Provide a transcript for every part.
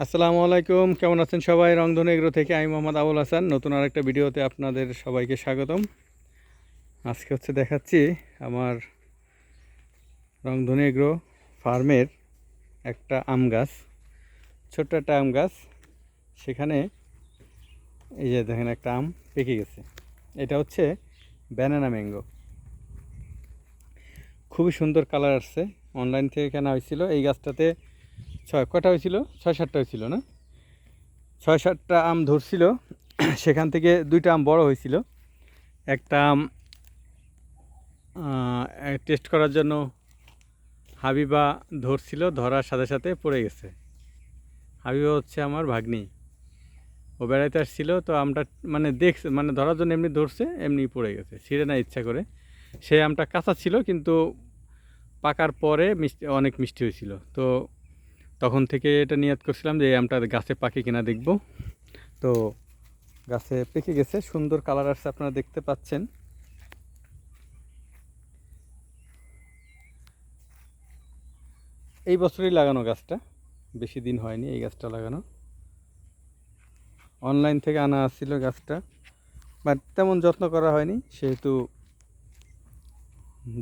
আসসালামু আলাইকুম, কেমন আছেন সবাই? রংধনু এগ্রো থেকে আমি মোহাম্মদ আবুল হাসান নতুন আরেকটা ভিডিওতে আপনাদের সবাইকে স্বাগতম। আজকে দেখাচ্ছি আমার রংধনু এগ্রো ফার্মের একটা আম গাছ, ছোট্ট একটা আম গাছ। সেখানে এই যে দেখেন একটা আম পেকে গেছে। এটা হচ্ছে ব্যানানা ম্যাঙ্গো, খুবই সুন্দর কালার আসছে। অনলাইন থেকে কেনা হয়েছিল। এই গাছটাতে কটা হয়েছিল? 6-7টা হয়েছিল না? 6-7টা আম ধরছিল। সেখান থেকে 2টা আম বড় হয়েছিল। একটা আম টেস্ট করার জন্য হাবিবা ধরছিল, ধরার সাথে সাথে পড়ে গেছে। হাবিবা হচ্ছে আমার ভাগ্নি, ও বেড়াইতে আসছিল, তো আমটা মানে ধরার জন্য এমনি ধরছে, এমনি পড়ে গেছে, ছিঁড়ে না ইচ্ছা করে। সেই আমটা কাঁচা ছিল, কিন্তু পাকার পরে অনেক মিষ্টি হয়েছিল। তো তখন থেকে এটা নিয়ত করছিলাম যে এই আমটা গাছে পাকে কিনা দেখব। তো গাছে পেকে গেছে, সুন্দর কালার আসছে, আপনারা দেখতে পাচ্ছেন। এই বছরই লাগানো গাছটা, বেশি দিন হয়নি এই গাছটা লাগানো। অনলাইন থেকে আনা আসছিল গাছটা, বাট তেমন যত্ন করা হয়নি, সেহেতু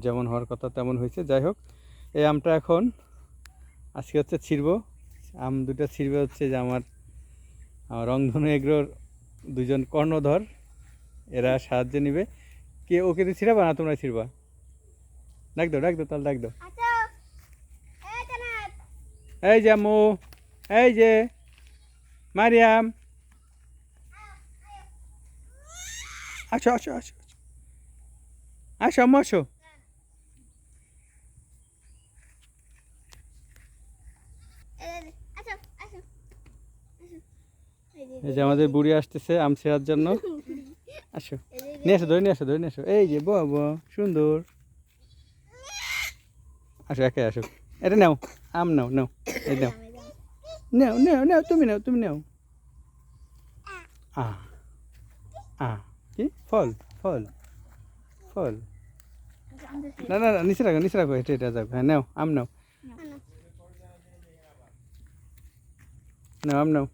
যেমন হওয়ার কথা তেমন হয়েছে। যাই হোক, এই আমটা এখন আজকে ছিঁড়ব। আম দুটো ছিঁড়বে হচ্ছে যে আমার রংধনু এগ্রোর 2জন কর্ণধর, এরা সাহায্য নেবে। কে ওকে তো ছিঁড়াবা না তোমরা ছিঁড়বা? ডাক দাও তাহলে ডাক দাও। এই যে আম্মু, এই যে মারিয়াম, আসো আসো আসো আসো আম্মু আসো। এই যে আমাদের বুড়ি আসতেছে আম ছেঁড়ার জন্য। আসো, নিয়ে আসো, ধরে নিয়ে আসো। এই যে বাবা সুন্দর, আসো একে আসো। এটা নাও, আম নাও, এই নাও, তুমি নাও। আ আ কি ফল? ফল ফল না, নিচে রাখো, এটা যাও। হ্যাঁ নাও, আম নাও, আম নাও।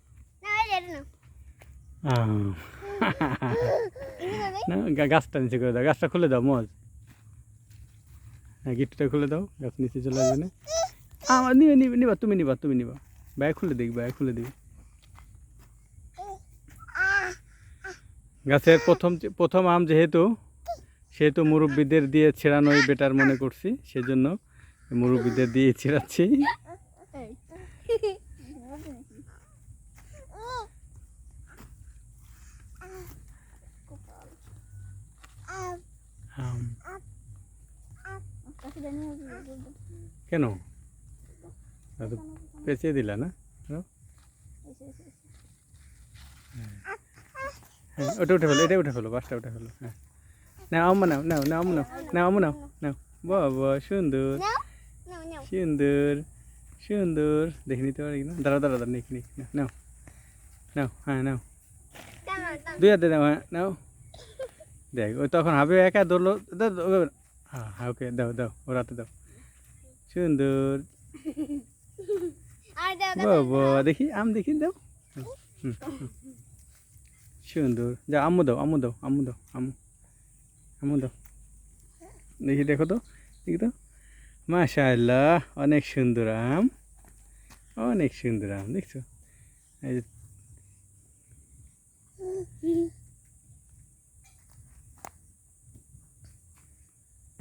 না, গাছটা নিচে করে দাও, গাছটা খুলে দাও মজ। হ্যাঁ, গিটটা খুলে দাও, গাছ নিচে চলে আসবে না। আমার নিবা, তুমি নিবা। ব্যাগ খুলে দিই। গাছের প্রথম আম সেহেতু মুরব্বীদের দিয়ে ছেড়ানোই বেটার মনে করছি, সেজন্য মুরব্বীদের দিয়ে ছেড়াচ্ছি। কেন পেঁচিয়ে দিলা না? হ্যাঁ, ওটা উঠে ফেলো, বাসটা উঠে ফেলো। হ্যাঁ, নাও আম্মা, নাও। বাবা সুন্দর সুন্দর, দেখে নিতে পারি না? দাঁড়া দেখি নাও। হ্যাঁ নাও, 2 হাতে নাও। হ্যাঁ নাও। দেখ, ওই তখন হবে একা ধরলো। হ্যাঁ ওকে, দাও ওর হাতে দাও। সুন্দর বাবা, দেখি আম দেখি, দাও। হুম, সুন্দর। যা, আম্মু দাও। আম্মু দাও, দেখো তো। মাশাআল্লাহ, অনেক সুন্দর আম, দেখছো? এই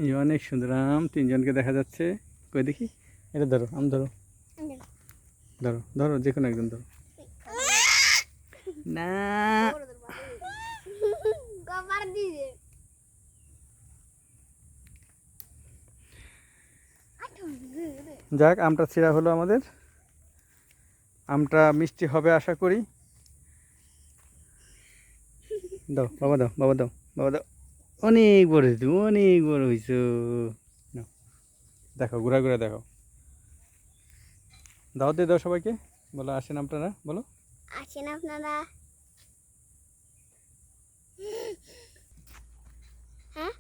যে অনেক সুন্দর আম, 3জনকে দেখা যাচ্ছে। কই দেখি, এটা ধরো, আম ধরো, যে কোনো একজন ধরো। না, যাক, আমটা ছিঁড়া হলো আমাদের। আমটা মিষ্টি হবে আশা করি। দাও বাবা, দাও। অনেক বড় হয়েছে। দেখো, ঘুরা দেখো। দাও দিয়ে দাও সবাইকে, বলো আসেন আপনারা, বলো আসেন আপনারা। হ্যাঁ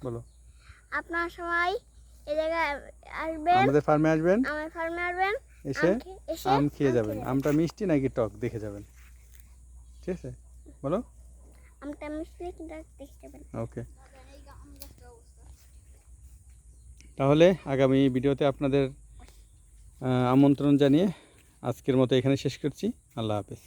বলো, আপনারা সবাই এই জায়গায় আসবেন, আমাদের ফার্মে আসবেন। আমার ফার্মে আসবেন। এসে এসে আম খেয়ে যাবেন। আমটা মিষ্টি নাকি টক দেখে যাবেন, ঠিক আছে? বলো। আমটা মিষ্টি কিন্তু দেখতে পারেন। ওকে, তাহলে আগামী ভিডিওতে আপনাদের আমন্ত্রণ জানিয়ে আজকের মতো এখানে শেষ করছি। আল্লাহ হাফেজ।